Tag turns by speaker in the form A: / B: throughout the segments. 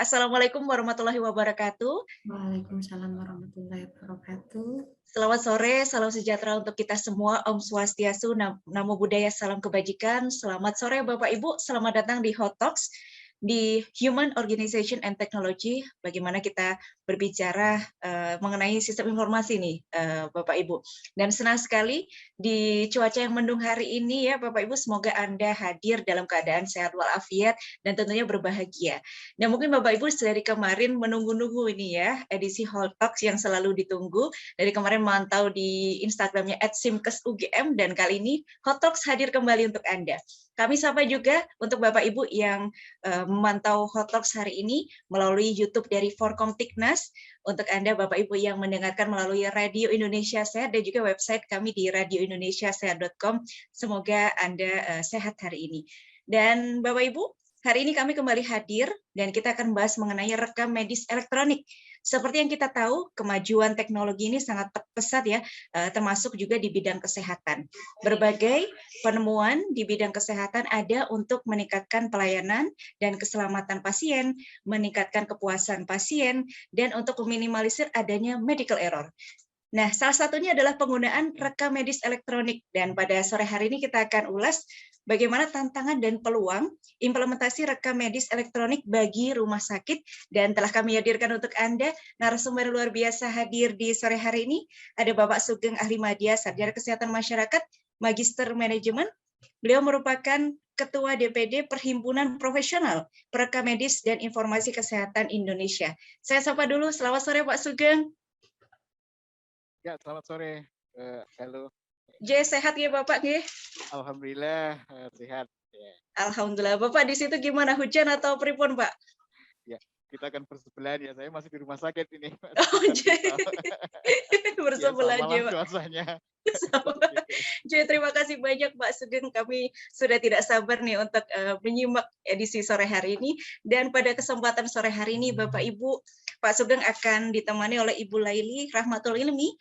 A: Assalamualaikum warahmatullahi wabarakatuh.
B: Waalaikumsalam warahmatullahi wabarakatuh.
A: Selamat sore, salam sejahtera untuk kita semua. Om Swastiastu, Namo Buddhaya, salam kebajikan. Selamat sore Bapak Ibu, selamat datang di Hot Talks di Human Organization and Technology. Bagaimana kita berbicara mengenai sistem informasi nih, Bapak Ibu. Dan senang sekali di cuaca yang mendung hari ini ya, Bapak Ibu. Semoga Anda hadir dalam keadaan sehat walafiat dan tentunya berbahagia. Nah, mungkin Bapak Ibu dari kemarin menunggu-nunggu ini ya, edisi Hot Talks yang selalu ditunggu. Dari kemarin mantau di Instagramnya @simkesugm, dan kali ini Hot Talks hadir kembali untuk Anda. Kami sapa juga untuk Bapak Ibu yang memantau Hot Talks hari ini melalui YouTube dari Forkomtiknas. Untuk Anda Bapak Ibu yang mendengarkan melalui Radio Indonesia Sehat dan juga website kami di radioindonesiasehat.com. Semoga Anda sehat hari ini. Dan Bapak Ibu, hari ini kami kembali hadir dan kita akan bahas mengenai rekam medis elektronik. Seperti yang kita tahu, kemajuan teknologi ini sangat pesat ya, termasuk juga di bidang kesehatan. Berbagai penemuan di bidang kesehatan ada untuk meningkatkan pelayanan dan keselamatan pasien, meningkatkan kepuasan pasien, dan untuk meminimalisir adanya medical error. Nah, salah satunya adalah penggunaan rekam medis elektronik. Dan pada sore hari ini kita akan ulas bagaimana tantangan dan peluang implementasi rekam medis elektronik bagi rumah sakit. Dan telah kami hadirkan untuk Anda narasumber luar biasa hadir di sore hari ini. Ada Bapak Sugeng Ahli Madya, Sarjana Kesehatan Masyarakat, Magister Manajemen. Beliau merupakan Ketua DPD Perhimpunan Profesional Perekam Medis dan Informasi Kesehatan Indonesia. Saya sapa dulu, selamat sore Pak Sugeng.
C: Ya, selamat sore. Halo.
A: Sehat ya Bapak?
C: Alhamdulillah sehat. Ya.
A: Alhamdulillah. Bapak di situ gimana? Hujan atau pripun, Pak?
C: Ya, kita akan bersebelahan ya. Saya masih di rumah sakit ini.
A: Oh, bersebelahan
C: ya,
A: Pak.
C: Suasanya.
A: Terima kasih banyak Pak Sugeng. Kami sudah tidak sabar nih untuk menyimak edisi sore hari ini. Dan pada kesempatan sore hari ini, Bapak Ibu, Pak Sugeng akan ditemani oleh Ibu Laili Rahmatul Ilmi,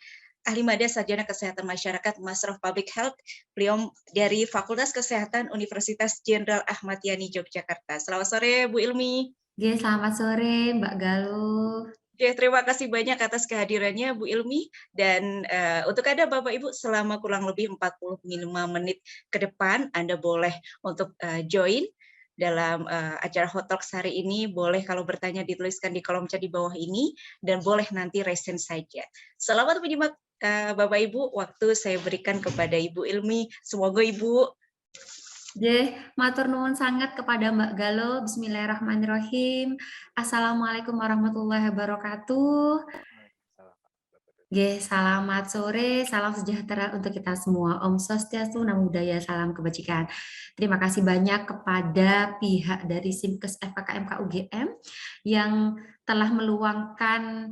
A: Ahli Madya Sarjana Kesehatan Masyarakat, Master of Public Health. Beliau dari Fakultas Kesehatan Universitas Jenderal Ahmad Yani Yogyakarta. Selamat sore Bu Ilmi.
B: Selamat sore Mbak Galuh.
A: Terima kasih banyak atas kehadirannya Bu Ilmi, dan untuk Anda Bapak Ibu selama kurang lebih 45 menit ke depan Anda boleh untuk join dalam acara Hot Talks hari ini. Boleh kalau bertanya dituliskan di kolom chat di bawah ini, dan boleh nanti resen saja. Selamat menyimak Bapak Ibu, waktu saya berikan kepada Ibu Ilmi. Semoga Ibu
B: matur nuwun sangat kepada Mbak Galuh. Bismillahirrahmanirrahim. Assalamualaikum warahmatullahi wabarakatuh. Selamat sore, salam sejahtera untuk kita semua. Om Swastiastu, Namo Buddhaya, salam kebajikan. Terima kasih banyak kepada pihak dari Simkes FKKMK UGM yang telah meluangkan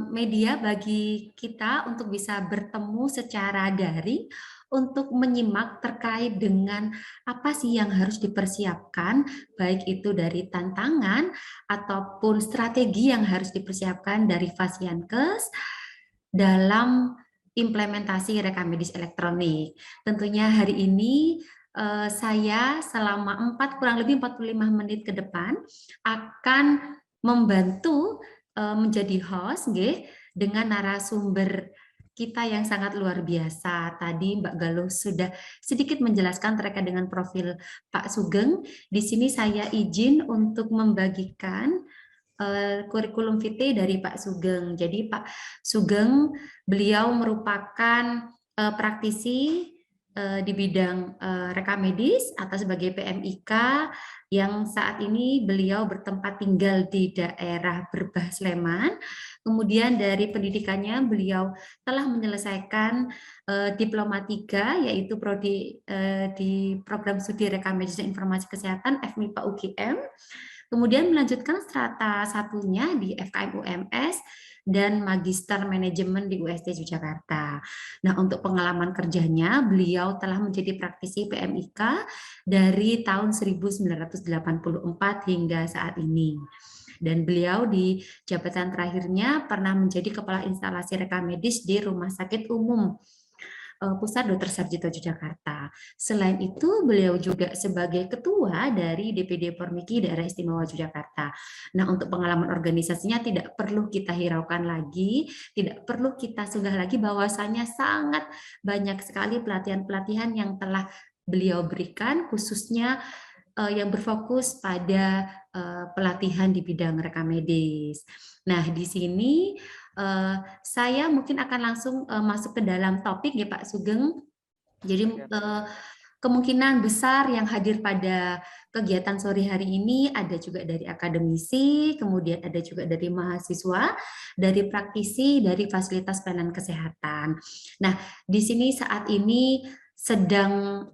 B: media bagi kita untuk bisa bertemu secara daring untuk menyimak terkait dengan apa sih yang harus dipersiapkan, baik itu dari tantangan ataupun strategi yang harus dipersiapkan dari Fasiankes dalam implementasi rekam medis elektronik. Tentunya hari ini saya selama kurang lebih 45 menit ke depan akan membantu menjadi host dengan narasumber kita yang sangat luar biasa. Tadi Mbak Galuh sudah sedikit menjelaskan terkait dengan profil Pak Sugeng. Di sini saya izin untuk membagikan kurikulum vitae dari Pak Sugeng. Jadi Pak Sugeng, beliau merupakan praktisi di bidang rekam medis atau sebagai PMIK yang saat ini beliau bertempat tinggal di daerah Berbah, Sleman. Kemudian dari pendidikannya beliau telah menyelesaikan Diploma 3 yaitu prodi di program studi rekam medis dan informasi kesehatan FMIPA UGM. Kemudian melanjutkan strata satunya di FKM UMS dan Magister Manajemen di UST Yogyakarta. Nah, untuk pengalaman kerjanya, beliau telah menjadi praktisi PMIK dari tahun 1984 hingga saat ini. Dan beliau di jabatan terakhirnya pernah menjadi Kepala Instalasi Rekam Medis di Rumah Sakit Umum Pusat Dr. Sarjito Yogyakarta. Selain itu, beliau juga sebagai ketua dari DPD Pormiki Daerah Istimewa Yogyakarta. Nah, untuk pengalaman organisasinya tidak perlu kita hiraukan lagi, tidak perlu kita singgah lagi bahwasanya sangat banyak sekali pelatihan-pelatihan yang telah beliau berikan, khususnya yang berfokus pada pelatihan di bidang rekam medis. Nah, di sini saya mungkin akan langsung masuk ke dalam topik ya Pak Sugeng. Jadi kemungkinan besar yang hadir pada kegiatan sore hari ini ada juga dari akademisi, kemudian ada juga dari mahasiswa, dari praktisi, dari fasilitas pelayanan kesehatan. Nah, di sini saat ini sedang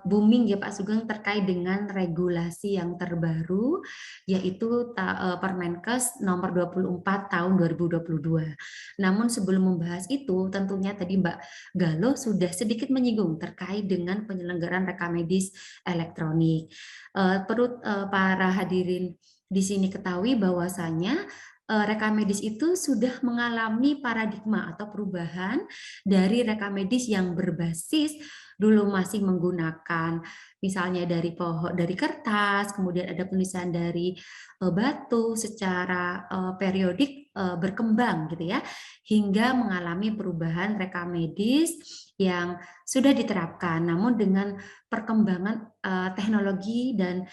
B: booming ya Pak Sugeng terkait dengan regulasi yang terbaru, yaitu Permenkes nomor 24 tahun 2022. Namun sebelum membahas itu, tentunya tadi Mbak Galuh sudah sedikit menyinggung terkait dengan penyelenggaraan rekam medis elektronik. Perlu para hadirin di sini ketahui bahwasanya rekam medis itu sudah mengalami paradigma atau perubahan dari rekam medis yang berbasis dulu masih menggunakan misalnya dari pohon, dari kertas, kemudian ada penulisan dari batu secara periodik berkembang gitu ya, hingga mengalami perubahan rekam medis yang sudah diterapkan. Namun dengan perkembangan teknologi dan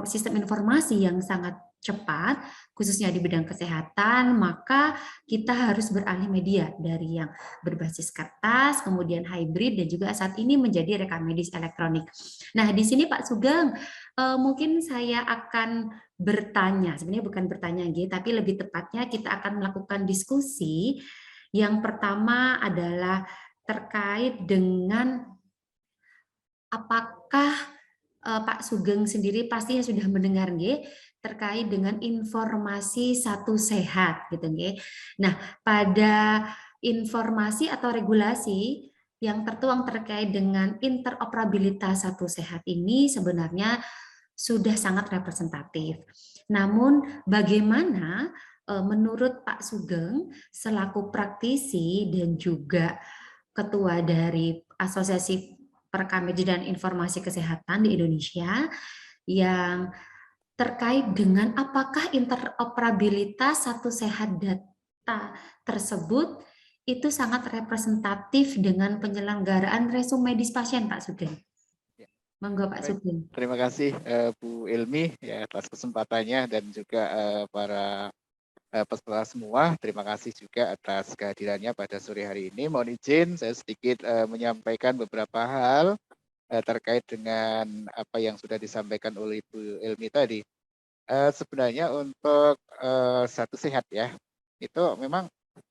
B: sistem informasi yang sangat cepat, khususnya di bidang kesehatan, maka kita harus beralih media dari yang berbasis kertas, kemudian hybrid, dan juga saat ini menjadi rekam medis elektronik. Nah, di sini Pak Sugeng, mungkin saya akan bertanya, sebenarnya bukan bertanya, tapi lebih tepatnya kita akan melakukan diskusi. Yang pertama adalah terkait dengan apakah Pak Sugeng sendiri pastinya sudah mendengar terkait dengan informasi satu sehat gitu nggih. Nah, pada informasi atau regulasi yang tertuang terkait dengan interoperabilitas satu sehat ini sebenarnya sudah sangat representatif. Namun bagaimana menurut Pak Sugeng selaku praktisi dan juga ketua dari Asosiasi Perekam Medis dan Informasi Kesehatan di Indonesia yang terkait dengan apakah interoperabilitas satu sehat data tersebut itu sangat representatif dengan penyelenggaraan resume medis pasien, Pak Sugeng. Monggo Pak Sugeng.
C: Terima kasih Bu Ilmi ya atas kesempatannya dan juga para peserta semua. Terima kasih juga atas kehadirannya pada sore hari ini. Mohon izin saya sedikit menyampaikan beberapa hal terkait dengan apa yang sudah disampaikan oleh Bu Ilmi tadi. Sebenarnya untuk satu sehat ya, itu memang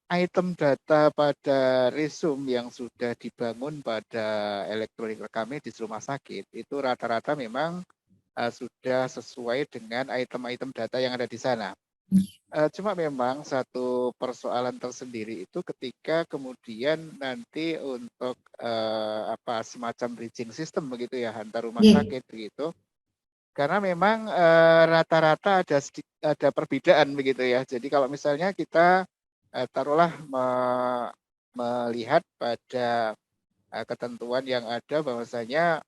C: item data pada resume yang sudah dibangun pada elektronik rekam medis rumah sakit itu rata-rata memang sudah sesuai dengan item-item data yang ada di sana. Cuma memang satu persoalan tersendiri itu ketika kemudian nanti untuk semacam bridging system begitu ya antar rumah sakit begitu. Karena memang rata-rata ada perbedaan begitu ya. Jadi kalau misalnya kita taruhlah melihat pada ketentuan yang ada bahwasanya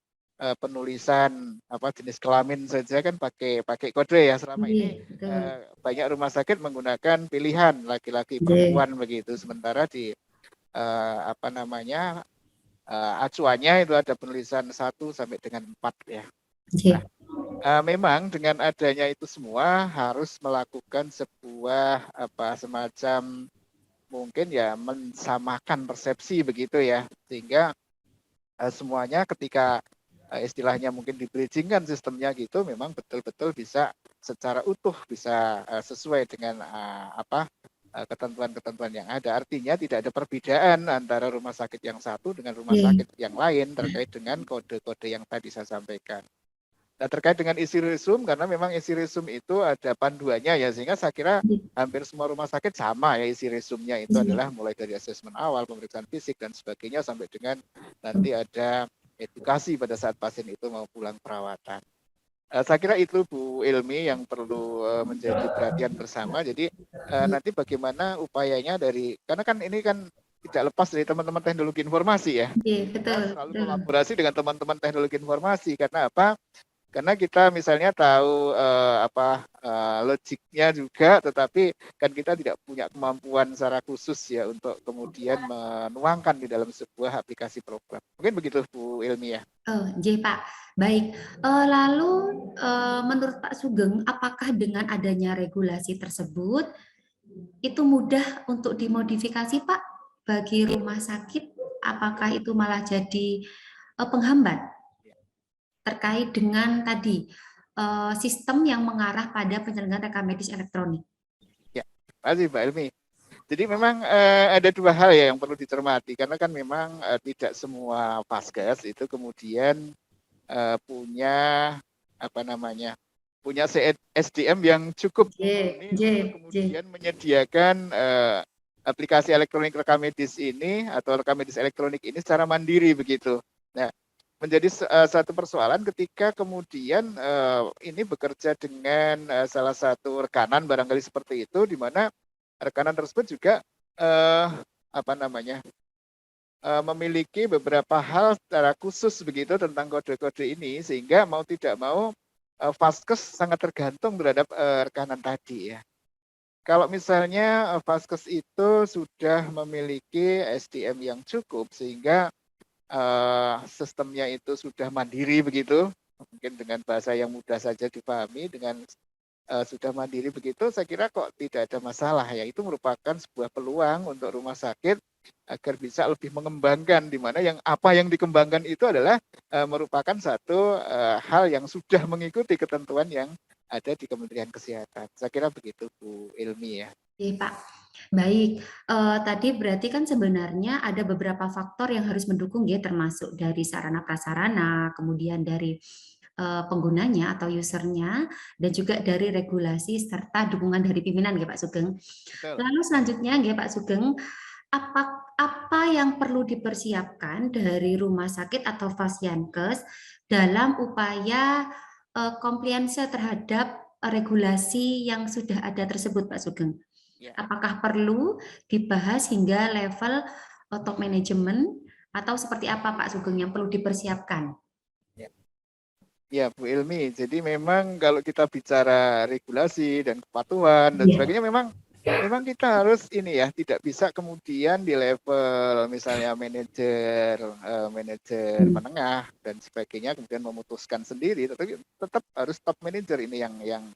C: penulisan jenis kelamin saja kan pakai kode ya selama ini banyak rumah sakit menggunakan pilihan laki-laki perempuan begitu. Sementara di acuannya itu ada penulisan 1 sampai dengan 4 ya. Nah, memang dengan adanya itu semua harus melakukan sebuah semacam mungkin ya mensamakan persepsi begitu ya, sehingga semuanya ketika istilahnya mungkin di-bridgingkan sistemnya gitu memang betul-betul bisa secara utuh bisa sesuai dengan ketentuan-ketentuan yang ada. Artinya tidak ada perbedaan antara rumah sakit yang satu dengan rumah sakit yang lain terkait dengan kode-kode yang tadi saya sampaikan. Nah, terkait dengan isi resume, karena memang isi resume itu ada panduannya ya, sehingga saya kira hampir semua rumah sakit sama ya isi resumenya itu adalah mulai dari asesmen awal, pemeriksaan fisik dan sebagainya sampai dengan nanti ada edukasi pada saat pasien itu mau pulang perawatan. Saya kira itu Bu Ilmi yang perlu menjadi perhatian bersama. Jadi nanti bagaimana upayanya karena kan ini kan tidak lepas dari teman-teman teknologi informasi ya.
B: Iya,
C: Kita
B: betul,
C: selalu
B: betul.
C: kolaborasi dengan teman-teman teknologi informasi karena apa? Karena kita misalnya tahu logiknya juga, tetapi kan kita tidak punya kemampuan secara khusus ya untuk kemudian menuangkan di dalam sebuah aplikasi program. Mungkin begitu Bu Ilmi ya.
B: Oh, J, Pak. Baik. Lalu menurut Pak Sugeng, apakah dengan adanya regulasi tersebut itu mudah untuk dimodifikasi, Pak, bagi rumah sakit? Apakah itu malah jadi penghambat terkait dengan tadi sistem yang mengarah pada penyelenggaraan rekam medis elektronik?
C: Ya, terima kasih Mbak Ilmi. Jadi memang ada dua hal ya yang perlu dicermati karena kan memang tidak semua vaskes itu kemudian punya punya SDM yang cukup mumpuni untuk kemudian menyediakan aplikasi elektronik rekam medis ini atau rekam medis elektronik ini secara mandiri begitu. Nah, menjadi satu persoalan ketika kemudian ini bekerja dengan salah satu rekanan barangkali seperti itu, di mana rekanan tersebut juga memiliki beberapa hal secara khusus begitu tentang kode-kode ini, sehingga mau tidak mau vaskes sangat tergantung terhadap rekanan tadi ya. Kalau misalnya vaskes itu sudah memiliki SDM yang cukup sehingga sistemnya itu sudah mandiri begitu, mungkin dengan bahasa yang mudah saja dipahami, dengan sudah mandiri begitu, saya kira kok tidak ada masalah ya. Itu merupakan sebuah peluang untuk rumah sakit agar bisa lebih mengembangkan, di mana apa yang dikembangkan itu adalah merupakan satu hal yang sudah mengikuti ketentuan yang ada di Kementerian Kesehatan. Saya kira begitu Bu Ilmi ya.
B: Oke, Pak. Baik, tadi berarti kan sebenarnya ada beberapa faktor yang harus mendukung ya, termasuk dari sarana prasarana, kemudian dari penggunanya atau usernya, dan juga dari regulasi serta dukungan dari pimpinan ya Pak Sugeng.
C: Betul.
B: Lalu selanjutnya ya Pak Sugeng, apa yang perlu dipersiapkan dari rumah sakit atau Fasiankes dalam upaya kompliansi terhadap regulasi yang sudah ada tersebut Pak Sugeng? Apakah perlu dibahas hingga level top management atau seperti apa Pak Sugeng yang perlu dipersiapkan?
C: Ya Bu Ilmi, jadi memang kalau kita bicara regulasi dan kepatuhan dan sebagainya, memang kita harus ini ya, tidak bisa kemudian di level misalnya manajer menengah dan sebagainya kemudian memutuskan sendiri, tetapi tetap harus top manager ini yang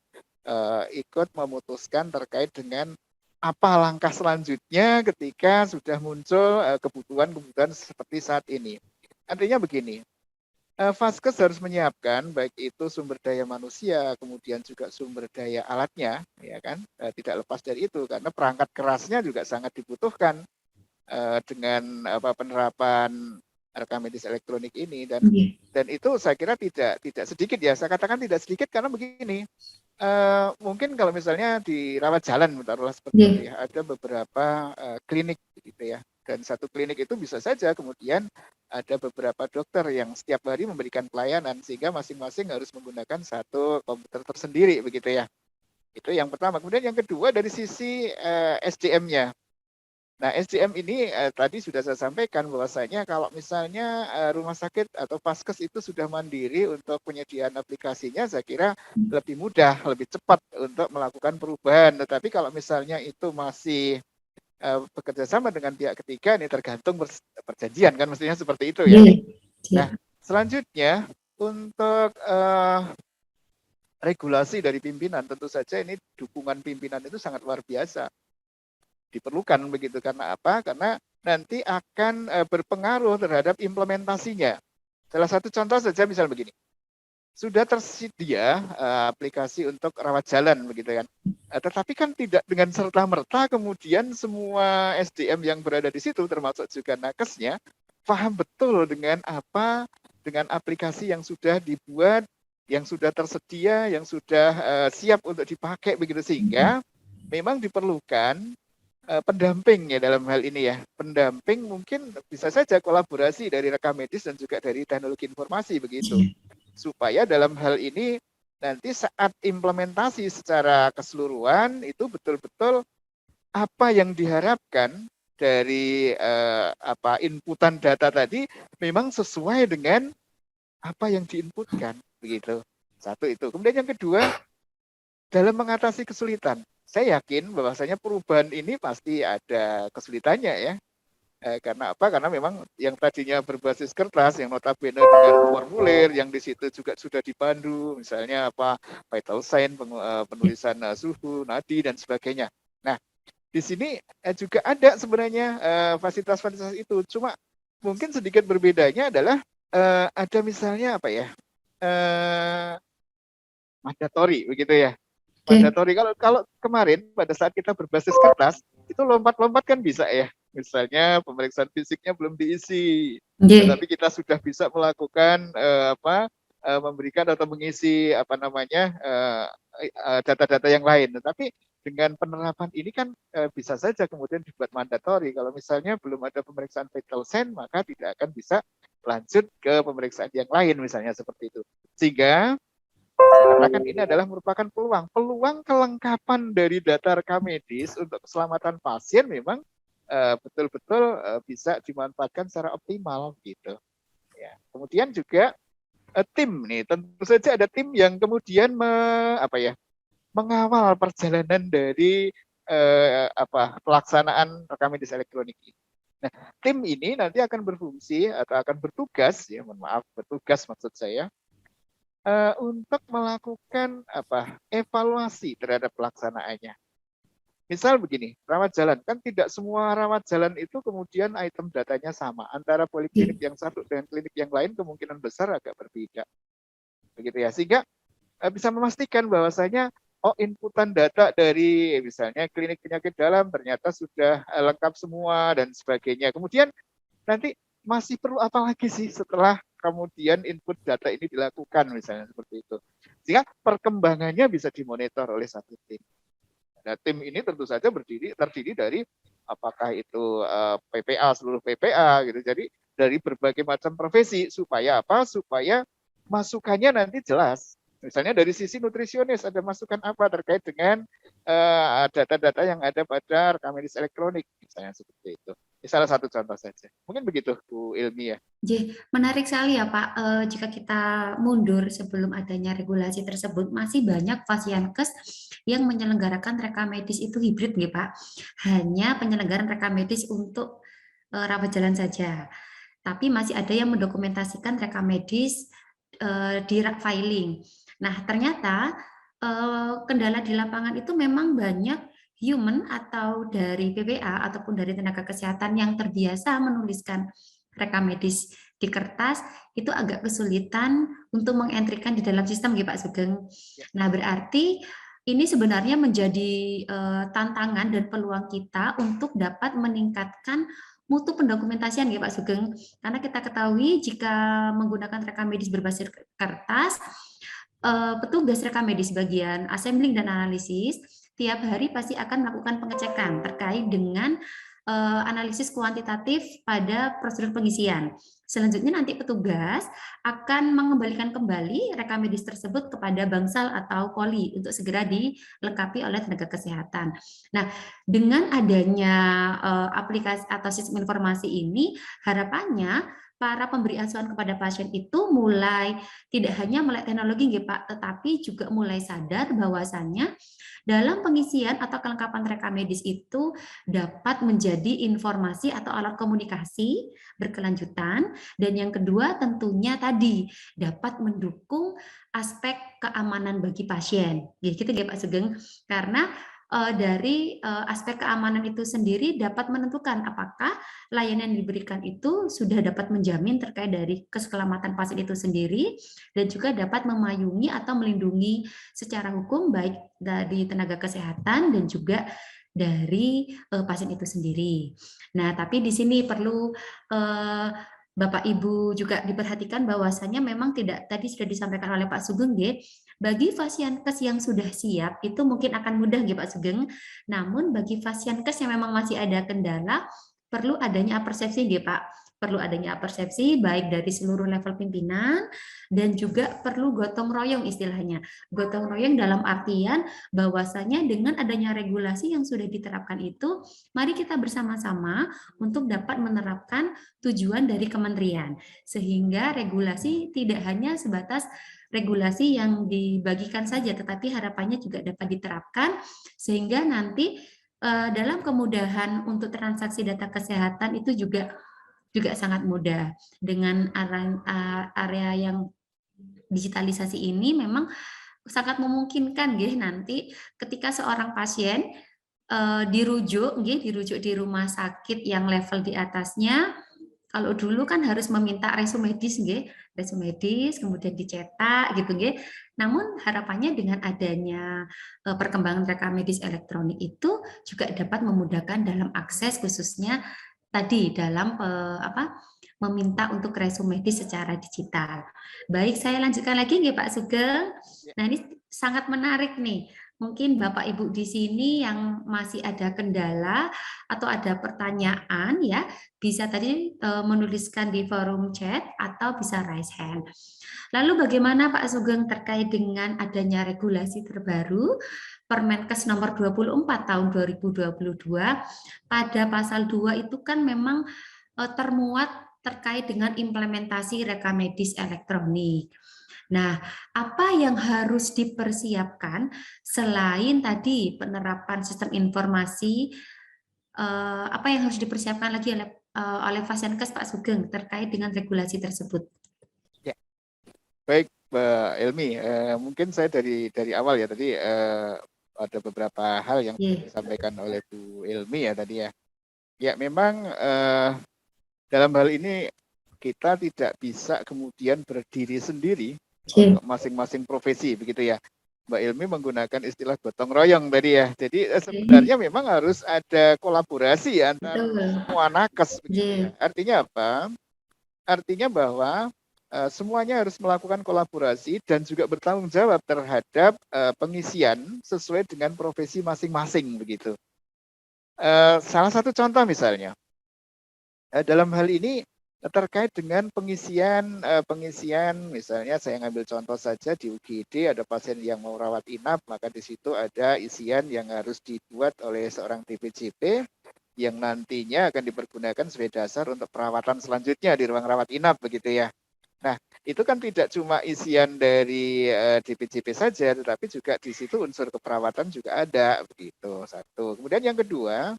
C: ikut memutuskan terkait dengan apa langkah selanjutnya ketika sudah muncul kebutuhan seperti saat ini. Artinya begini, vaskes harus menyiapkan baik itu sumber daya manusia, kemudian juga sumber daya alatnya, ya kan? Tidak lepas dari itu karena perangkat kerasnya juga sangat dibutuhkan dengan penerapan rekam medis elektronik ini, dan itu saya kira tidak sedikit ya. Saya katakan tidak sedikit karena begini. Mungkin kalau misalnya di rawat jalan, taruhlah seperti itu ya, ada beberapa klinik gitu ya, dan satu klinik itu bisa saja kemudian ada beberapa dokter yang setiap hari memberikan pelayanan sehingga masing-masing harus menggunakan satu komputer tersendiri begitu ya. Itu yang pertama. Kemudian yang kedua dari sisi SDM-nya. Nah, SDM ini tadi sudah saya sampaikan bahwasanya kalau misalnya rumah sakit atau vaskes itu sudah mandiri untuk penyediaan aplikasinya, saya kira lebih mudah, lebih cepat untuk melakukan perubahan. Tetapi kalau misalnya itu masih bekerja sama dengan pihak ketiga, ini tergantung perjanjian kan, mestinya seperti itu ya. Nah, selanjutnya untuk regulasi dari pimpinan, tentu saja ini dukungan pimpinan itu sangat luar biasa diperlukan begitu. Karena apa? Karena nanti akan berpengaruh terhadap implementasinya. Salah satu contoh saja misal begini, sudah tersedia aplikasi untuk rawat jalan begitu kan, tetapi kan tidak dengan serta-merta kemudian semua SDM yang berada di situ termasuk juga nakesnya paham betul dengan aplikasi yang sudah dibuat, yang sudah tersedia, yang sudah siap untuk dipakai begitu, sehingga memang diperlukan pendamping ya dalam hal ini ya. Pendamping mungkin bisa saja kolaborasi dari rekam medis dan juga dari teknologi informasi begitu. Supaya dalam hal ini nanti saat implementasi secara keseluruhan itu betul-betul apa yang diharapkan dari inputan data tadi memang sesuai dengan apa yang diinputkan, begitu. Satu itu. Kemudian yang kedua, dalam mengatasi kesulitan. Saya yakin bahwasanya perubahan ini pasti ada kesulitannya ya. Karena apa? Karena memang yang tadinya berbasis kertas, yang notabene dengan formulir, yang di situ juga sudah dipandu, misalnya vital sign, penulisan suhu, nadi dan sebagainya. Nah, di sini juga ada sebenarnya fasilitas-fasilitas itu. Cuma mungkin sedikit berbedanya adalah ada misalnya mandatory begitu ya. Mandatory kalau kemarin pada saat kita berbasis kertas itu lompat-lompat kan bisa ya. Misalnya pemeriksaan fisiknya belum diisi, tetapi kita sudah bisa melakukan memberikan atau mengisi data-data yang lain. Tetapi dengan penerapan ini kan bisa saja kemudian dibuat mandatori. Kalau misalnya belum ada pemeriksaan vital sign, maka tidak akan bisa lanjut ke pemeriksaan yang lain, misalnya seperti itu. Sehingga saya katakan ini adalah merupakan peluang kelengkapan dari data rekam medis untuk keselamatan pasien memang betul-betul bisa dimanfaatkan secara optimal gitu. Ya. Kemudian juga tim nih, tentu saja ada tim yang kemudian mengawal perjalanan dari pelaksanaan rekam medis elektronik ini. Nah, tim ini nanti akan berfungsi atau akan bertugas, ya mohon maaf, bertugas maksud saya, untuk melakukan evaluasi terhadap pelaksanaannya. Misal begini, rawat jalan, kan tidak semua rawat jalan itu kemudian item datanya sama. Antara poliklinik yang satu dengan klinik yang lain kemungkinan besar agak berbeda. Begitu ya, sehingga bisa memastikan bahwasanya inputan data dari misalnya klinik penyakit dalam ternyata sudah lengkap semua dan sebagainya. Kemudian nanti masih perlu apa lagi sih setelah kemudian input data ini dilakukan misalnya seperti itu. Sehingga perkembangannya bisa dimonitor oleh satu tim. Nah, tim ini tentu saja terdiri dari apakah itu PPA, seluruh PPA gitu. Jadi dari berbagai macam profesi supaya apa? Supaya masukannya nanti jelas. Misalnya dari sisi nutrisionis ada masukan apa terkait dengan data-data yang ada pada rekam medis elektronik, misalnya seperti itu. Ini salah satu contoh saja. Mungkin begitu, Bu Ilmi ya.
B: Menarik sekali ya Pak. Jika kita mundur sebelum adanya regulasi tersebut, masih banyak Fasiankes yang menyelenggarakan rekam medis itu hibrid nih Pak. Hanya penyelenggaraan rekam medis untuk rawat jalan saja. Tapi masih ada yang mendokumentasikan rekam medis di rak filing. Nah, ternyata kendala di lapangan itu memang banyak human atau dari PPA ataupun dari tenaga kesehatan yang terbiasa menuliskan rekam medis di kertas itu agak kesulitan untuk mengentrikan di dalam sistem gitu Pak Sugeng. Nah, berarti ini sebenarnya menjadi tantangan dan peluang kita untuk dapat meningkatkan mutu pendokumentasian ya Pak Sugeng. Karena kita ketahui jika menggunakan rekam medis berbasis kertas, petugas rekam medis bagian assembling dan analisis tiap hari pasti akan melakukan pengecekan terkait dengan analisis kuantitatif pada prosedur pengisian. Selanjutnya nanti petugas akan mengembalikan kembali rekam medis tersebut kepada bangsal atau poli untuk segera dilengkapi oleh tenaga kesehatan. Nah, dengan adanya aplikasi atau sistem informasi ini, harapannya para pemberi asuhan kepada pasien itu mulai tidak hanya melek teknologi nggih Pak, tetapi juga mulai sadar bahwasannya dalam pengisian atau kelengkapan rekam medis itu dapat menjadi informasi atau alat komunikasi berkelanjutan, dan yang kedua tentunya tadi dapat mendukung aspek keamanan bagi pasien. Gitu ya Pak Sugeng, karena dari aspek keamanan itu sendiri dapat menentukan apakah layanan yang diberikan itu sudah dapat menjamin terkait dari keselamatan pasien itu sendiri dan juga dapat memayungi atau melindungi secara hukum baik dari tenaga kesehatan dan juga dari pasien itu sendiri. Nah, tapi di sini perlu Bapak Ibu juga diperhatikan bahwasannya memang tidak tadi sudah disampaikan oleh Pak Sugeng bagi Fasiankes yang sudah siap itu mungkin akan mudah Pak Sugeng. Namun bagi Fasiankes yang memang masih ada kendala perlu adanya persepsi Pak. perlu adanya persepsi baik dari seluruh level pimpinan dan juga perlu gotong royong istilahnya. Gotong royong dalam artian bahwasanya dengan adanya regulasi yang sudah diterapkan itu, mari kita bersama-sama untuk dapat menerapkan tujuan dari kementerian. Sehingga regulasi tidak hanya sebatas regulasi yang dibagikan saja, tetapi harapannya juga dapat diterapkan sehingga nanti dalam kemudahan untuk transaksi data kesehatan itu juga sangat mudah. Dengan area yang digitalisasi ini memang sangat memungkinkan nggih nanti ketika seorang pasien dirujuk di rumah sakit yang level di atasnya. Kalau dulu kan harus meminta resume medis nggih, resume medis kemudian dicetak gitu nggih. Namun harapannya dengan adanya perkembangan rekam medis elektronik itu juga dapat memudahkan dalam akses khususnya tadi dalam meminta untuk resume medis secara digital. Baik, saya lanjutkan lagi nggih Pak Sugeng. Nah, ini sangat menarik nih. Mungkin Bapak Ibu di sini yang masih ada kendala atau ada pertanyaan ya, bisa tadi menuliskan di forum chat atau bisa raise hand. Lalu bagaimana Pak Sugeng terkait dengan adanya regulasi terbaru Permenkes nomor 24 tahun 2022 pada pasal 2 itu kan memang termuat terkait dengan implementasi rekam medis elektronik. Nah, apa yang harus dipersiapkan selain tadi penerapan sistem informasi, apa yang harus dipersiapkan lagi oleh Fasiankes Pak Sugeng terkait dengan regulasi tersebut?
C: Ya, baik Mbak Elmi, mungkin saya dari awal ya tadi ada beberapa hal yang disampaikan oleh Bu Elmi ya tadi ya. Ya memang dalam hal ini kita tidak bisa kemudian berdiri sendiri untuk masing-masing profesi begitu ya. Mbak Ilmi menggunakan istilah gotong royong tadi ya. Jadi sebenarnya memang harus ada kolaborasi antara semua nakes begitu ya. Artinya apa? Artinya bahwa semuanya harus melakukan kolaborasi dan juga bertanggung jawab terhadap pengisian sesuai dengan profesi masing-masing begitu. Salah satu contoh misalnya dalam hal ini terkait dengan pengisian misalnya saya ngambil contoh saja di UGD ada pasien yang mau rawat inap, maka di situ ada isian yang harus dibuat oleh seorang DPJP yang nantinya akan dipergunakan sebagai dasar untuk perawatan selanjutnya di ruang rawat inap begitu ya. Nah, itu kan tidak cuma isian dari DPJP saja, tetapi juga di situ unsur keperawatan juga ada begitu. Satu. Kemudian yang kedua,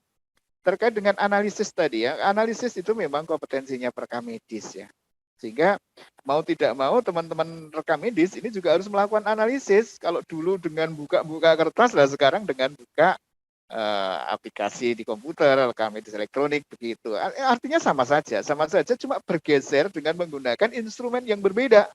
C: terkait dengan analisis tadi ya, analisis itu memang kompetensinya rekam medis ya. Sehingga mau tidak mau teman-teman rekam medis ini juga harus melakukan analisis. Kalau dulu dengan buka-buka kertas, lah sekarang dengan buka aplikasi di komputer, rekam medis elektronik begitu. Artinya sama saja cuma bergeser dengan menggunakan instrumen yang berbeda.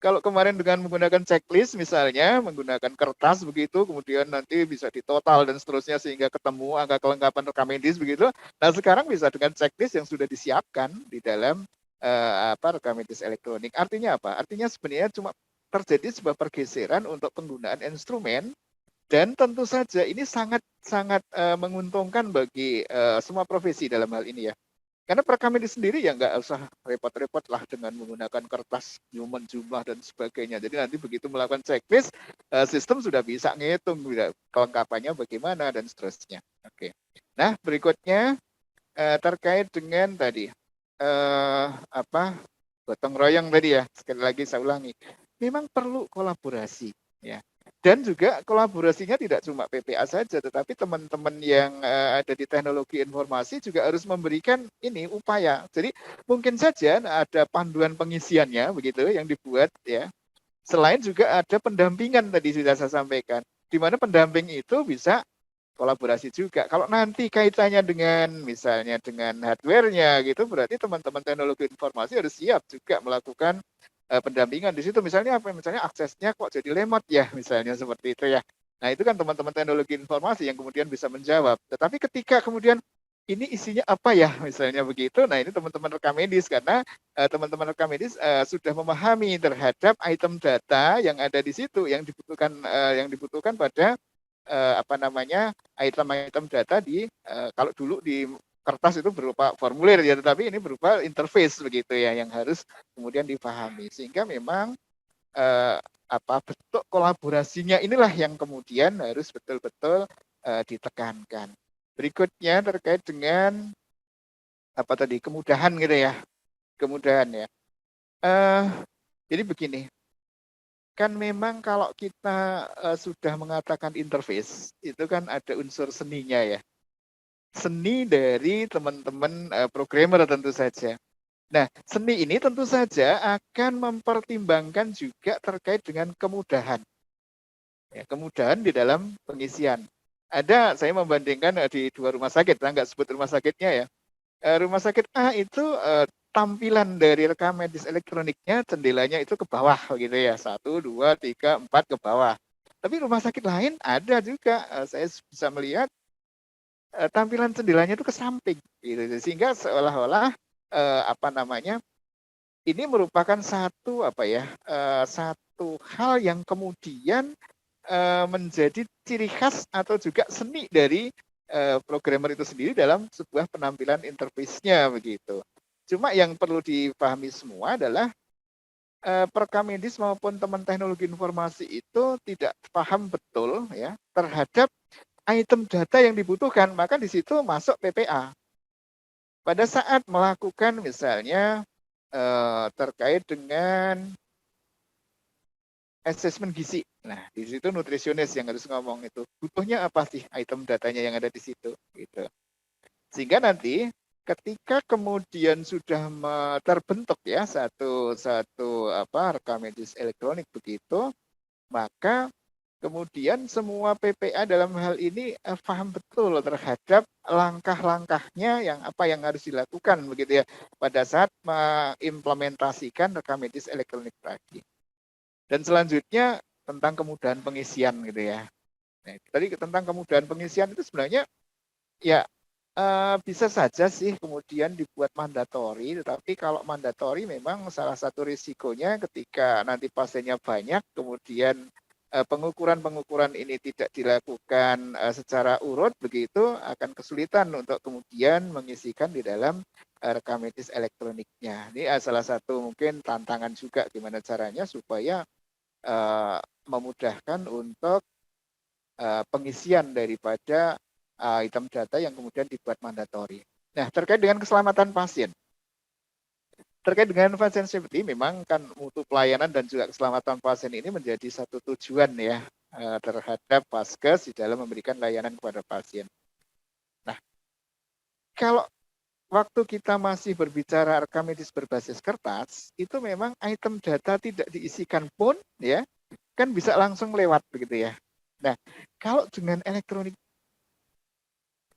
C: Kalau kemarin dengan menggunakan checklist misalnya, menggunakan kertas begitu, kemudian nanti bisa ditotal dan seterusnya sehingga ketemu angka kelengkapan rekam medis begitu. Nah sekarang bisa dengan checklist yang sudah disiapkan di dalam rekam medis elektronik. Artinya apa? Artinya sebenarnya cuma terjadi sebuah pergeseran untuk penggunaan instrumen dan tentu saja ini sangat menguntungkan bagi semua profesi dalam hal ini ya. Karena perekam medis sendiri ya nggak usah repot-repot lah dengan menggunakan kertas, nyumen jumlah dan sebagainya. Jadi nanti begitu melakukan checklist, sistem sudah bisa ngitung kelengkapannya bagaimana dan seterusnya. Oke. Nah berikutnya terkait dengan tadi gotong royong tadi ya. Sekali lagi saya ulangi, memang perlu kolaborasi ya. Dan juga kolaborasinya tidak cuma PPA saja, tetapi teman-teman yang ada di teknologi informasi juga harus memberikan ini upaya. Jadi mungkin saja ada panduan pengisiannya begitu yang dibuat ya. Selain juga ada pendampingan tadi sudah saya sampaikan, di mana pendamping itu bisa kolaborasi juga. Kalau nanti kaitannya dengan misalnya dengan hardware-nya gitu, berarti teman-teman teknologi informasi harus siap juga melakukan pendampingan di situ. Misalnya apa? Misalnya aksesnya kok jadi lemot ya, misalnya seperti itu ya. Nah itu kan teman-teman teknologi informasi yang kemudian bisa menjawab. Tetapi ketika kemudian ini isinya apa ya, misalnya begitu. Nah ini teman-teman rekam medis karena teman-teman rekam medis sudah memahami terhadap item data yang ada di situ yang dibutuhkan pada item-item data di kalau dulu di kertas itu berupa formulir ya, tetapi ini berupa interface begitu ya yang harus kemudian dipahami. Sehingga memang bentuk kolaborasinya inilah yang kemudian harus betul-betul ditekankan. Berikutnya terkait dengan kemudahan gitu ya, kemudahan ya. Jadi begini, kan memang kalau kita sudah mengatakan interface itu kan ada unsur seninya ya, seni dari teman-teman programmer tentu saja. Nah, seni ini tentu saja akan mempertimbangkan juga terkait dengan kemudahan. Ya, kemudahan di dalam pengisian. Saya membandingkan di 2 rumah sakit, saya nggak sebut rumah sakitnya ya. Rumah sakit A itu tampilan dari rekam medis elektroniknya, jendelanya itu ke bawah gitu ya, 1, 2, 3, 4 ke bawah. Tapi rumah sakit lain ada juga, saya bisa melihat tampilan jendelanya itu ke samping gitu. Sehingga seolah-olah ini merupakan satu satu hal yang kemudian menjadi ciri khas atau juga seni dari programmer itu sendiri dalam sebuah penampilan interface-nya begitu. Cuma yang perlu dipahami semua adalah perekam medis maupun teman teknologi informasi itu tidak paham betul ya terhadap item data yang dibutuhkan, maka di situ masuk PPA. Pada saat melakukan misalnya terkait dengan asesmen gizi. Nah, di situ nutrisionis yang harus ngomong itu. Butuhnya apa sih item datanya yang ada di situ gitu. Sehingga nanti ketika kemudian sudah terbentuk ya satu rekam medis elektronik begitu, maka kemudian semua PPA dalam hal ini paham betul terhadap langkah-langkahnya yang harus dilakukan begitu ya pada saat mengimplementasikan rekam medis elektronik tadi. Dan selanjutnya tentang kemudahan pengisian gitu ya. Nah, tadi tentang kemudahan pengisian itu sebenarnya ya bisa saja sih kemudian dibuat mandatori, tetapi kalau mandatori memang salah satu risikonya ketika nanti pasiennya banyak, kemudian pengukuran-pengukuran ini tidak dilakukan secara urut begitu, akan kesulitan untuk kemudian mengisikan di dalam rekam medis elektroniknya. Ini salah satu mungkin tantangan juga gimana caranya supaya memudahkan untuk pengisian daripada item data yang kemudian dibuat mandatori. Nah, terkait dengan keselamatan pasien. Terkait dengan patient safety, memang kan mutu pelayanan dan juga keselamatan pasien ini menjadi satu tujuan ya terhadap Vaskes di dalam memberikan layanan kepada pasien. Nah, kalau waktu kita masih berbicara rekam medis berbasis kertas, itu memang item data tidak diisikan pun ya, kan bisa langsung lewat begitu ya. Nah, kalau dengan elektronik,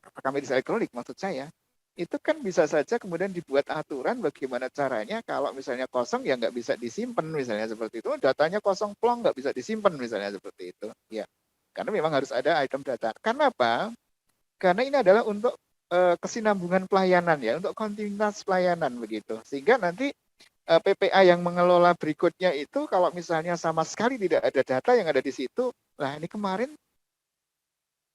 C: rekam medis elektronik maksud saya, itu kan bisa saja kemudian dibuat aturan bagaimana caranya kalau misalnya kosong ya nggak bisa disimpan misalnya seperti itu, datanya kosong plong nggak bisa disimpan misalnya seperti itu. Ya, karena memang harus ada item data. Karena apa? Karena ini adalah untuk kesinambungan pelayanan ya, untuk kontinuitas pelayanan begitu. Sehingga nanti PPA yang mengelola berikutnya itu kalau misalnya sama sekali tidak ada data yang ada di situ, nah ini kemarin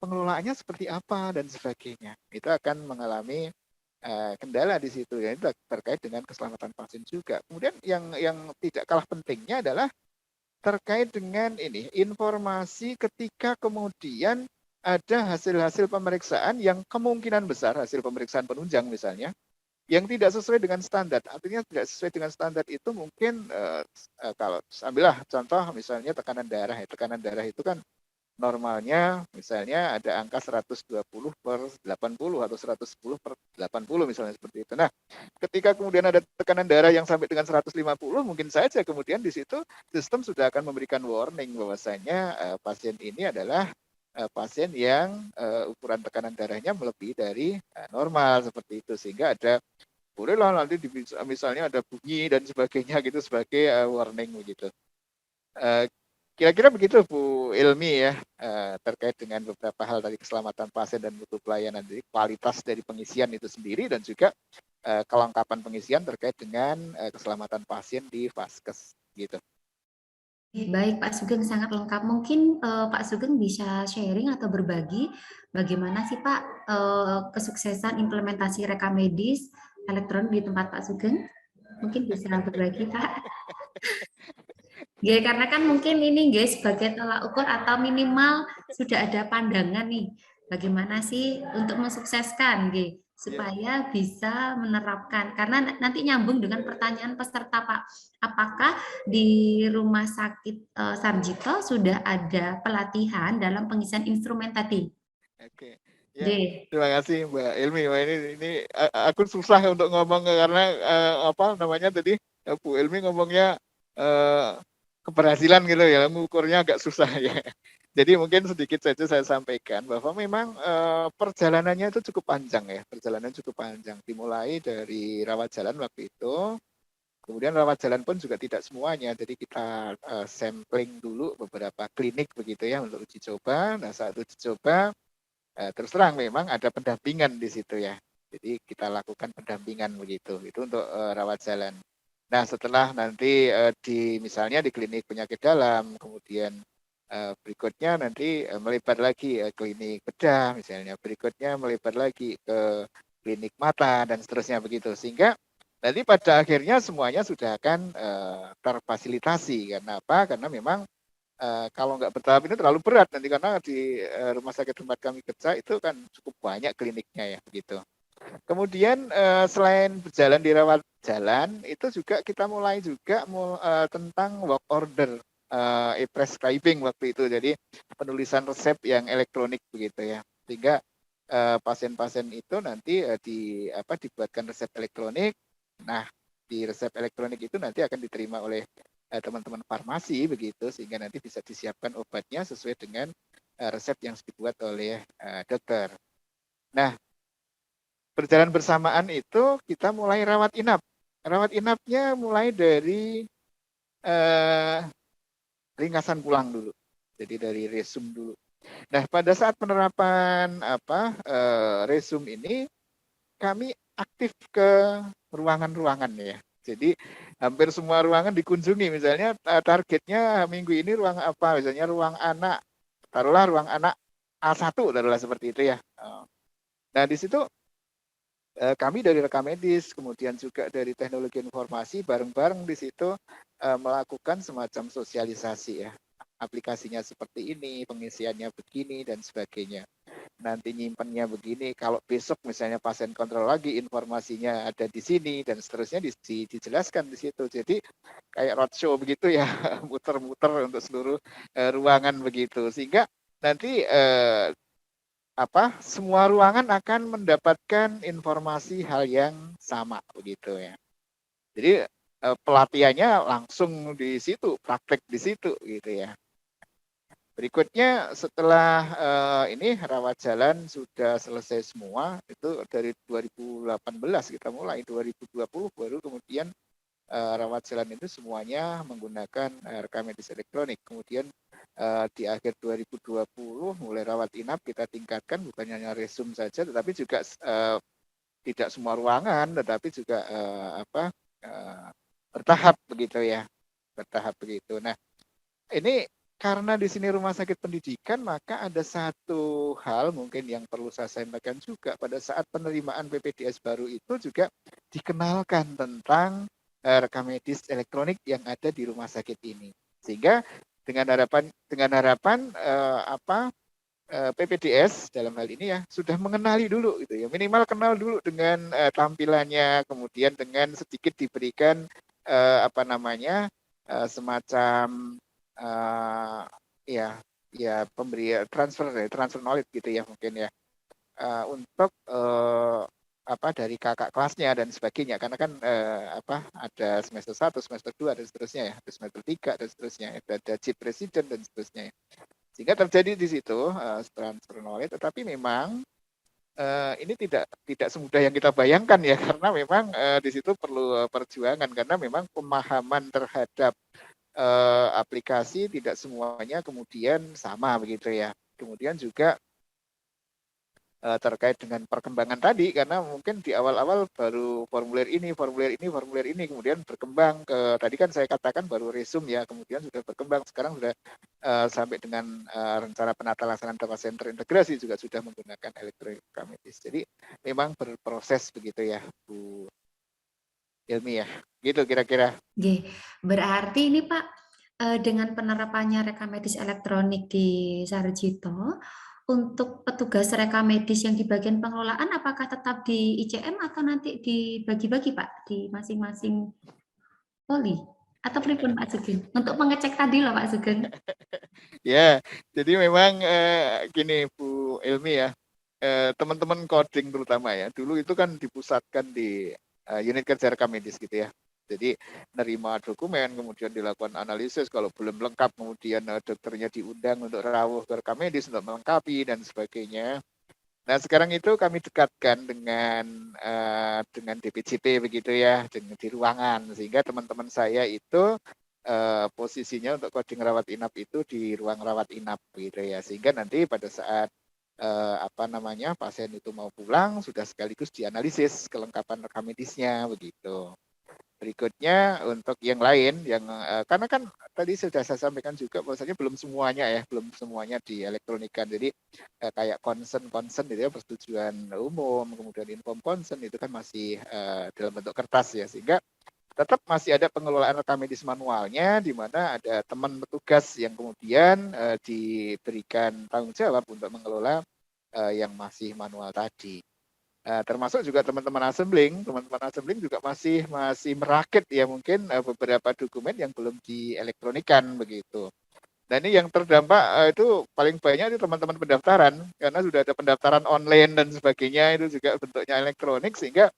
C: pengelolaannya seperti apa dan sebagainya. Itu akan mengalami kendala di situ ya, itu terkait dengan keselamatan pasien juga. Kemudian yang tidak kalah pentingnya adalah terkait dengan ini informasi ketika kemudian ada hasil-hasil pemeriksaan yang kemungkinan besar hasil pemeriksaan penunjang misalnya yang tidak sesuai dengan standar. Artinya tidak sesuai dengan standar itu mungkin kalau ambillah contoh misalnya tekanan darah. Tekanan darah itu kan normalnya misalnya ada angka 120/80 atau 110/80 misalnya seperti itu. Nah, ketika kemudian ada tekanan darah yang sampai dengan 150, mungkin saja kemudian di situ sistem sudah akan memberikan warning bahwasanya pasien ini adalah pasien yang ukuran tekanan darahnya melebihi dari normal seperti itu, sehingga ada bolehlah nanti misalnya ada bunyi dan sebagainya gitu sebagai warning begitu. Kira-kira begitu Bu Ilmi ya terkait dengan beberapa hal dari keselamatan pasien dan mutu pelayanan, jadi kualitas dari pengisian itu sendiri dan juga kelengkapan pengisian terkait dengan keselamatan pasien di Vaskes gitu.
B: Baik Pak Sugeng, sangat lengkap. Mungkin Pak Sugeng bisa sharing atau berbagi bagaimana sih Pak kesuksesan implementasi rekam medis elektronik di tempat Pak Sugeng? Mungkin bisa berbagi Pak. Ya, karena kan mungkin ini guys sebagai tolak ukur atau minimal sudah ada pandangan nih. Bagaimana sih untuk mensukseskan gitu
C: Iya.
B: supaya bisa menerapkan, karena nanti nyambung dengan pertanyaan peserta Pak, apakah di rumah sakit Sarjito sudah ada pelatihan dalam pengisian instrumen tadi?
C: Oke,
B: G.
C: ya, terima kasih Mbak Ilmi. Wah, ini aku susah untuk ngomong karena apa namanya tadi Bu Ilmi ngomongnya keberhasilan gitu ya, mengukurnya agak susah ya. Jadi mungkin sedikit saja saya sampaikan bahwa memang perjalanannya itu cukup panjang ya, perjalanan cukup panjang. Dimulai dari rawat jalan waktu itu, kemudian rawat jalan pun juga tidak semuanya. Jadi kita sampling dulu beberapa klinik begitu ya untuk uji coba. Nah saat uji coba terus terang memang ada pendampingan di situ ya. Jadi kita lakukan pendampingan begitu. Itu untuk rawat jalan. Nah setelah nanti misalnya di klinik penyakit dalam, kemudian berikutnya nanti melebar lagi klinik bedah misalnya, berikutnya melebar lagi ke klinik mata dan seterusnya begitu. Sehingga nanti pada akhirnya semuanya sudah akan terfasilitasi. Karena apa? Karena memang kalau nggak bertahap ini terlalu berat nanti karena di rumah sakit tempat kami kerja itu kan cukup banyak kliniknya ya begitu. Kemudian selain berjalan di rawat jalan itu juga kita mulai juga tentang work order e-prescribing waktu itu. Jadi penulisan resep yang elektronik begitu ya. Sehingga pasien-pasien itu nanti dibuatkan resep elektronik. Nah, di resep elektronik itu nanti akan diterima oleh teman-teman farmasi begitu sehingga nanti bisa disiapkan obatnya sesuai dengan resep yang dibuat oleh dokter. Nah, berjalan bersamaan itu kita mulai rawat inap. Rawat inapnya mulai dari ringkasan pulang dulu. Jadi dari resum dulu. Nah, pada saat penerapan resum ini kami aktif ke ruangan-ruangan ya. Jadi hampir semua ruangan dikunjungi. Misalnya targetnya minggu ini ruang apa? Misalnya ruang anak, taruhlah ruang anak A1, taruhlah seperti itu ya. Nah di situ kami dari rekam medis, kemudian juga dari teknologi informasi bareng-bareng di situ melakukan semacam sosialisasi ya. Aplikasinya seperti ini, pengisiannya begini dan sebagainya. Nanti nyimpennya begini, kalau besok misalnya pasien kontrol lagi informasinya ada di sini dan seterusnya dijelaskan di situ. Jadi kayak roadshow begitu ya, muter-muter untuk seluruh ruangan begitu. Sehingga nanti semua ruangan akan mendapatkan informasi hal yang sama begitu ya. Jadi pelatihannya langsung di situ, praktek di situ gitu ya. Berikutnya setelah ini rawat jalan sudah selesai semua, itu dari 2018 kita mulai, 2020 baru kemudian rawat jalan itu semuanya menggunakan rekam medis elektronik. Kemudian di akhir 2020 mulai rawat inap kita tingkatkan bukan hanya resum saja, tetapi juga tidak semua ruangan, tetapi juga bertahap begitu ya, bertahap begitu. Nah ini karena di sini rumah sakit pendidikan, maka ada satu hal mungkin yang perlu saya sampaikan juga pada saat penerimaan PPDS baru itu juga dikenalkan tentang rekam medis elektronik yang ada di rumah sakit ini. Sehingga dengan harapan PPDS dalam hal ini ya sudah mengenali dulu gitu ya, minimal kenal dulu dengan tampilannya, kemudian dengan sedikit diberikan semacam pemberi transfer knowledge gitu ya mungkin ya untuk dari kakak kelasnya dan sebagainya karena kan ada semester 1, semester 2 dan seterusnya ya, ada semester 3 dan seterusnya, ada chief president dan seterusnya ya. Sehingga terjadi di situ transfer knowledge, tetapi memang ini tidak semudah yang kita bayangkan ya karena memang di situ perlu perjuangan karena memang pemahaman terhadap aplikasi tidak semuanya kemudian sama begitu ya. Kemudian juga terkait dengan perkembangan tadi, karena mungkin di awal-awal baru formulir ini, kemudian berkembang ke tadi kan saya katakan baru resume ya, kemudian sudah berkembang, sekarang sudah sampai dengan rencana penata laksanaan data center integrasi juga sudah menggunakan elektronik rekam medis. Jadi memang berproses begitu ya, Bu Ilmi ya, gitu kira-kira.
B: Oke, berarti ini Pak, dengan penerapannya rekam medis elektronik di Sarjito, untuk petugas rekam medis yang di bagian pengelolaan apakah tetap di ICM atau nanti dibagi-bagi Pak di masing-masing poli? Atau pripun Pak Sugeng? Untuk mengecek tadi loh Pak Sugeng.
C: Ya, jadi memang gini Bu Ilmi ya, teman-teman coding terutama ya, dulu itu kan dipusatkan di unit kerja rekam medis gitu ya. Jadi nerima dokumen, kemudian dilakukan analisis, kalau belum lengkap kemudian dokternya diundang untuk rawuh ke rekam medis untuk melengkapi dan sebagainya. Nah sekarang itu kami dekatkan dengan DPJP begitu ya, dengan di ruangan, sehingga teman-teman saya itu posisinya untuk coding rawat inap itu di ruang rawat inap gitu ya, sehingga nanti pada saat pasien itu mau pulang sudah sekaligus dianalisis kelengkapan rekam medisnya begitu. Berikutnya untuk yang lain yang karena kan tadi sudah saya sampaikan juga bahwasanya belum semuanya dielektronikan. Jadi kayak concern itu ya, persetujuan umum, kemudian inform consent itu kan masih dalam bentuk kertas ya, sehingga tetap masih ada pengelolaan rekam medis manualnya, di mana ada teman petugas yang kemudian diberikan tanggung jawab untuk mengelola yang masih manual tadi. Termasuk juga teman-teman assembling juga masih merakit ya mungkin beberapa dokumen yang belum dielektronikan begitu. Dan ini yang terdampak itu paling banyak itu teman-teman pendaftaran, karena sudah ada pendaftaran online dan sebagainya, itu juga bentuknya elektronik, sehingga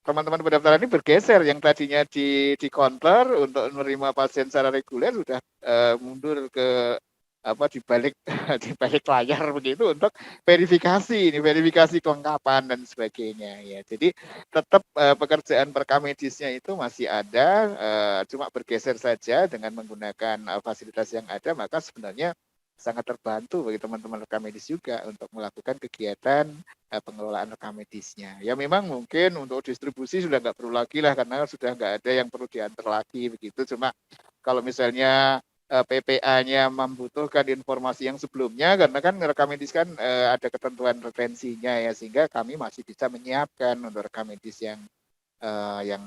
C: teman-teman pendaftaran ini bergeser, yang tadinya di counter untuk menerima pasien secara reguler sudah mundur ke di balik layar begitu untuk verifikasi kelengkapan dan sebagainya ya. Jadi tetap pekerjaan rekam medisnya itu masih ada, cuma bergeser saja dengan menggunakan fasilitas yang ada, maka sebenarnya sangat terbantu bagi teman-teman rekam medis juga untuk melakukan kegiatan pengelolaan rekam medisnya. Ya memang mungkin untuk distribusi sudah nggak perlu lagi lah, karena sudah nggak ada yang perlu diantar lagi begitu. Cuma kalau misalnya PPA-nya membutuhkan informasi yang sebelumnya, karena kan rekam medis kan ada ketentuan retensinya ya, sehingga kami masih bisa menyiapkan untuk rekam medis yang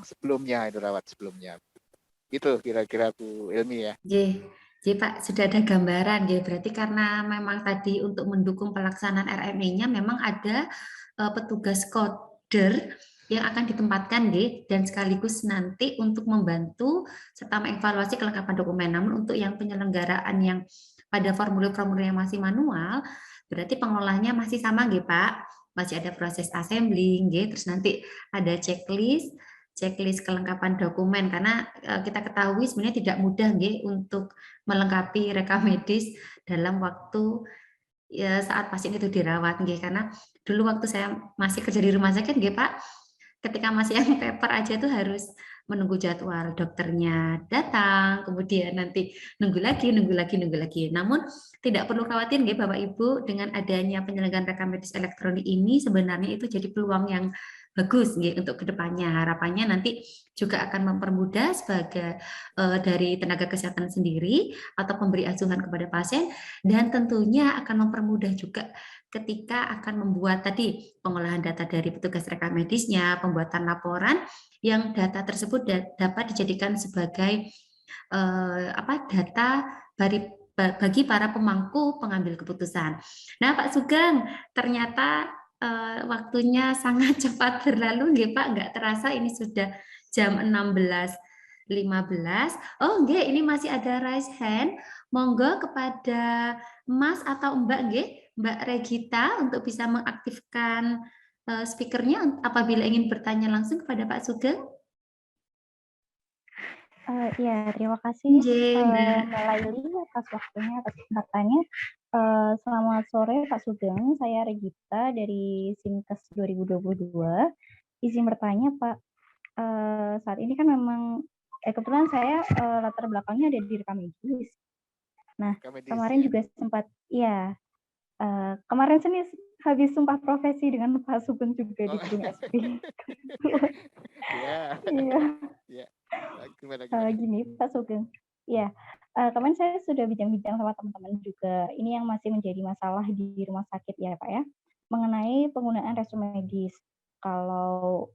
C: sebelumnya, itu rawat sebelumnya. Itu kira-kira Bu Ilmi ya.
B: Jadi Pak, sudah ada gambaran ya, berarti karena memang tadi untuk mendukung pelaksanaan RME-nya memang ada petugas coder yang akan ditempatkan dan sekaligus nanti untuk membantu serta mengevaluasi kelengkapan dokumen. Namun untuk yang penyelenggaraan yang pada formulir-formulir yang masih manual, berarti pengelolaannya masih sama Pak. Masih ada proses assembling, terus nanti ada checklist kelengkapan dokumen, karena kita ketahui sebenarnya tidak mudah untuk melengkapi rekam medis dalam waktu ya saat pasien itu dirawat karena dulu waktu saya masih kerja di rumah sakit Pak, ketika masih yang paper aja itu harus menunggu jadwal dokternya datang, kemudian nanti nunggu lagi. Namun tidak perlu khawatir Bapak Ibu, dengan adanya penyelenggaraan rekam medis elektronik ini sebenarnya itu jadi peluang yang bagus untuk kedepannya. Harapannya nanti juga akan mempermudah sebagai dari tenaga kesehatan sendiri atau pemberi asuhan kepada pasien, dan tentunya akan mempermudah juga ketika akan membuat tadi pengolahan data dari petugas rekam medisnya, pembuatan laporan yang data tersebut dapat dijadikan sebagai data bagi para pemangku pengambil keputusan. Nah, Pak Sugeng, ternyata waktunya sangat cepat berlalu, Pak. Nggak terasa ini sudah jam 16.15. Oh, ini masih ada raise hand. Monggo kepada Mas atau Mbak, Mbak Regita untuk bisa mengaktifkan speakernya apabila ingin bertanya langsung kepada Pak Sugeng.
D: Iya, terima kasih
B: Mbak
D: Laili atas waktunya, atas kesempatannya. Selamat sore Pak Sugeng, saya Regita dari Simkes 2022. Izin bertanya Pak, saat ini kan memang kebetulan saya latar belakangnya ada di rekam medis. Nah, kemarin juga sempat Kemarin Senin habis sumpah profesi dengan Pak Sugeng juga di
C: Oh.
D: gedung SP.
C: Ya,
D: Iya.
C: ya. Gimana?
D: Gini Pak Sugeng, iya, kemarin saya sudah bincang-bincang sama teman-teman juga, ini yang masih menjadi masalah di rumah sakit ya Pak ya, mengenai penggunaan resu medis. Kalau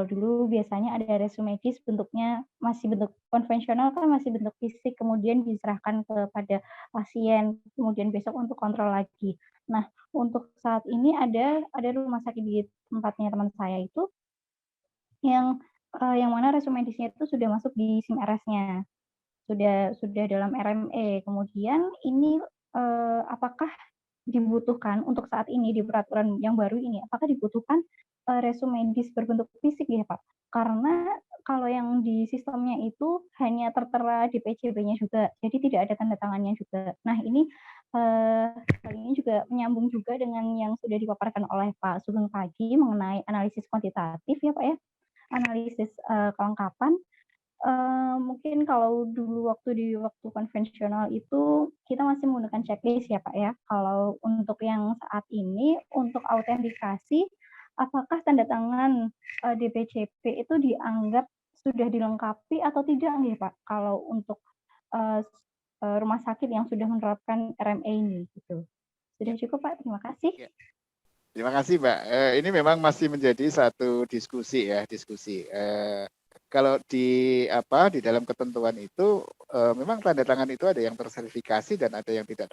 D: dulu biasanya ada resu medis bentuknya masih bentuk konvensional kan masih bentuk fisik, kemudian diserahkan kepada pasien, kemudian besok untuk kontrol lagi. Nah, untuk saat ini ada rumah sakit di tempatnya teman saya itu yang mana resu medisnya itu sudah masuk di SIM RS-nya, sudah dalam RME. Kemudian ini, apakah dibutuhkan untuk saat ini di peraturan yang baru ini, apakah dibutuhkan, resu medis berbentuk fisik ya, Pak? Karena kalau yang di sistemnya itu hanya tertera DPCB-nya juga, jadi tidak ada tanda tangannya juga. Nah hal ini juga menyambung juga dengan yang sudah dipaparkan oleh Pak Sugeng tadi mengenai analisis kuantitatif ya, Pak, ya, analisis, kelengkapan. Mungkin kalau dulu waktu konvensional itu kita masih menggunakan checklist ya, Pak, ya. Kalau untuk yang saat ini, untuk autentikasi, apakah tanda tangan, DPCP itu dianggap sudah dilengkapi atau tidak nih, Pak, kalau untuk, rumah sakit yang sudah menerapkan RME ini, gitu. Sudah
C: Ya,
D: cukup, Pak, terima kasih.
C: ya. Terima kasih, Mbak. Ini memang masih menjadi satu diskusi ya, diskusi. Kalau di dalam ketentuan itu memang tanda tangan itu ada yang tersertifikasi dan ada yang tidak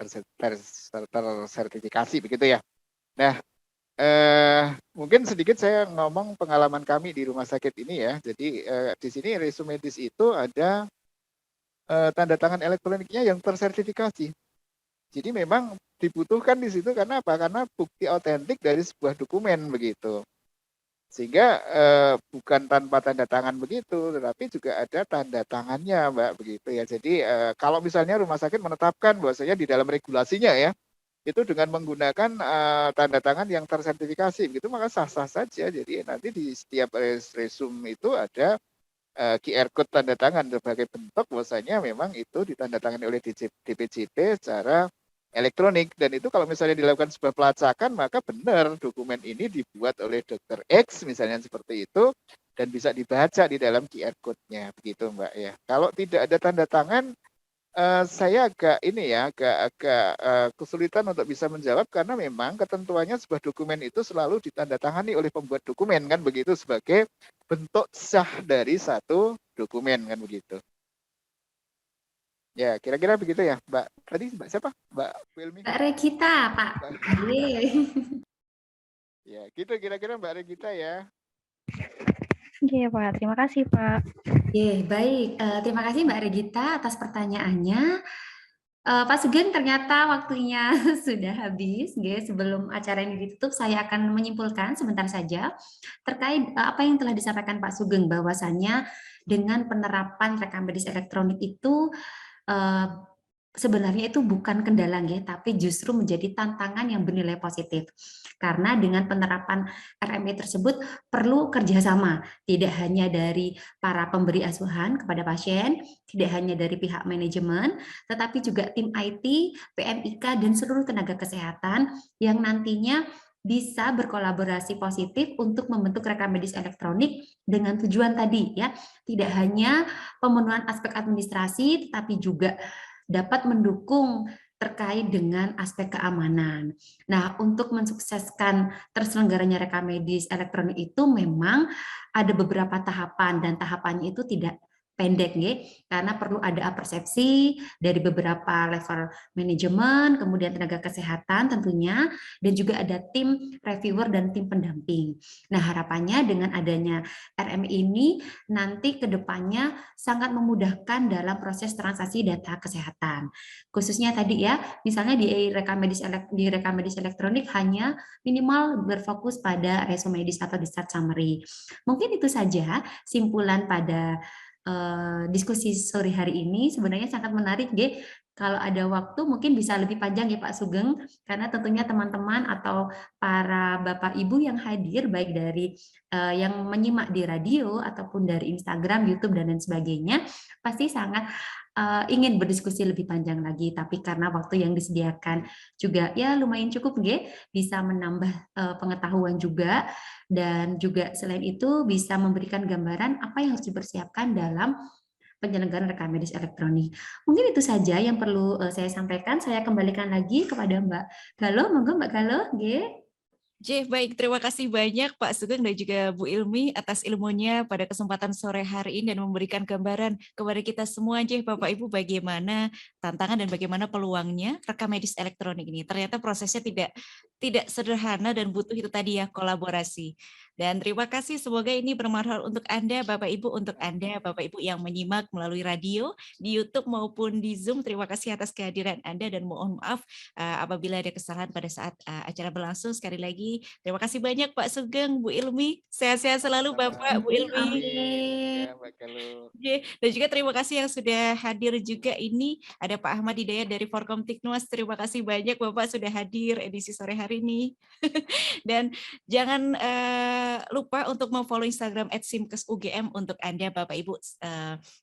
C: tersertifikasi begitu ya. Nah, mungkin sedikit saya ngomong pengalaman kami di rumah sakit ini ya. Jadi di sini resu medis itu ada tanda tangan elektroniknya yang tersertifikasi. Jadi memang dibutuhkan di situ karena apa? Karena bukti autentik dari sebuah dokumen begitu. Sehingga bukan tanpa tanda tangan begitu, tetapi juga ada tanda tangannya, Mbak, begitu ya. Jadi kalau misalnya rumah sakit menetapkan bahwasanya di dalam regulasinya ya, itu dengan menggunakan tanda tangan yang tersertifikasi, begitu maka sah-sah saja. Jadi nanti di setiap resume itu ada QR code tanda tangan sebagai bentuk bahwasanya memang itu ditandatangani oleh DPJP secara elektronik, dan itu kalau misalnya dilakukan sebuah pelacakan maka benar dokumen ini dibuat oleh dokter X misalnya seperti itu dan bisa dibaca di dalam QR code-nya begitu, Mbak ya. Kalau tidak ada tanda tangan saya agak kesulitan untuk bisa menjawab karena memang ketentuannya sebuah dokumen itu selalu ditandatangani oleh pembuat dokumen kan begitu sebagai bentuk sah dari satu dokumen kan begitu. Ya, kira-kira begitu ya, Mbak. Tadi Mbak siapa? Mbak Wilmi?
B: Mbak Regita, Pak.
C: Ya, gitu kira-kira Mbak Regita ya.
D: Iya, Pak. Terima kasih, Pak.
B: Baik. Terima kasih Mbak Regita atas pertanyaannya. Pak Sugeng, ternyata waktunya sudah habis. Sebelum acara ini ditutup, saya akan menyimpulkan sebentar saja terkait apa yang telah disampaikan Pak Sugeng, bahwasannya dengan penerapan rekam medis elektronik itu sebenarnya itu bukan kendala, tapi justru menjadi tantangan yang bernilai positif. Karena dengan penerapan RME tersebut perlu kerjasama, tidak hanya dari para pemberi asuhan kepada pasien, tidak hanya dari pihak manajemen, tetapi juga tim IT, PMIK, dan seluruh tenaga kesehatan yang nantinya bisa berkolaborasi positif untuk membentuk rekam medis elektronik dengan tujuan tadi ya, tidak hanya pemenuhan aspek administrasi, tetapi juga dapat mendukung terkait dengan aspek keamanan. Nah, untuk mensukseskan terselenggaranya rekam medis elektronik itu memang ada beberapa tahapan dan tahapannya itu tidak pendek, karena perlu ada persepsi dari beberapa level manajemen, kemudian tenaga kesehatan tentunya, dan juga ada tim reviewer dan tim pendamping. Nah, harapannya dengan adanya RM ini nanti ke depannya sangat memudahkan dalam proses transaksi data kesehatan. Khususnya tadi ya, misalnya di rekam medis elektronik hanya minimal berfokus pada resume medis atau discharge summary. Mungkin itu saja simpulan pada diskusi sore hari ini. Sebenarnya sangat menarik, kalau ada waktu mungkin bisa lebih panjang ya Pak Sugeng, karena tentunya teman-teman atau para Bapak Ibu yang hadir, baik dari yang menyimak di radio ataupun dari Instagram, YouTube, dan lain sebagainya, pasti sangat ingin berdiskusi lebih panjang lagi, tapi karena waktu yang disediakan juga ya lumayan cukup, bisa menambah pengetahuan juga, dan juga selain itu bisa memberikan gambaran apa yang harus dipersiapkan dalam penyelenggaraan rekam medis elektronik. Mungkin itu saja yang perlu saya sampaikan. Saya kembalikan lagi kepada Mbak Galo. Monggo Mbak Galo, nggih.
A: Baik, terima kasih banyak Pak Sugeng dan juga Bu Ilmi atas ilmunya pada kesempatan sore hari ini dan memberikan gambaran kepada kita semua, Bapak Ibu, bagaimana tantangan dan bagaimana peluangnya rekam medis elektronik ini. Ternyata prosesnya tidak sederhana dan butuh itu tadi ya, kolaborasi. Dan terima kasih, semoga ini bermanfaat untuk Anda, Bapak Ibu, untuk Anda, Bapak Ibu yang menyimak melalui radio, di YouTube maupun di Zoom. Terima kasih atas kehadiran Anda dan mohon maaf apabila ada kesalahan pada saat acara berlangsung. Sekali lagi, terima kasih banyak Pak Sugeng, Bu Ilmi. Sehat-sehat selalu Bapak, Bu Ilmi.
C: Ya, Mbak Galuh.
A: Dan juga terima kasih yang sudah hadir juga ini. Ada Pak Ahmad Hidayat dari Forkom Tiknuas. Terima kasih banyak Bapak sudah hadir edisi sore hari ini. Dan jangan lupa untuk memfollow Instagram @simkesugm untuk Anda Bapak Ibu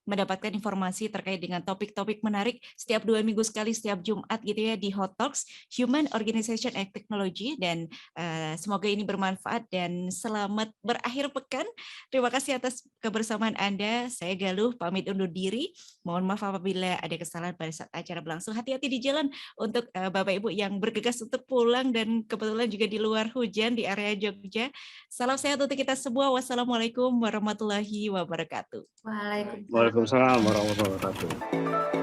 A: mendapatkan informasi terkait dengan topik-topik menarik setiap 2 minggu sekali, setiap Jumat gitu ya, di Hot Talks Human Organization and Technology. Dan semoga ini bermanfaat dan selamat berakhir pekan. Terima kasih atas kebersamaan Anda. Saya Galuh pamit undur diri. Mohon maaf apabila ada kesalahan pada saat acara berlangsung. Hati-hati di jalan untuk Bapak Ibu yang bergegas untuk pulang dan kebetulan juga di luar hujan di area Jogja. Salam sehat untuk kita semua. Wassalamualaikum warahmatullahi wabarakatuh.
B: Waalaikumsalam.
E: Waalaikumsalam warahmatullahi wabarakatuh.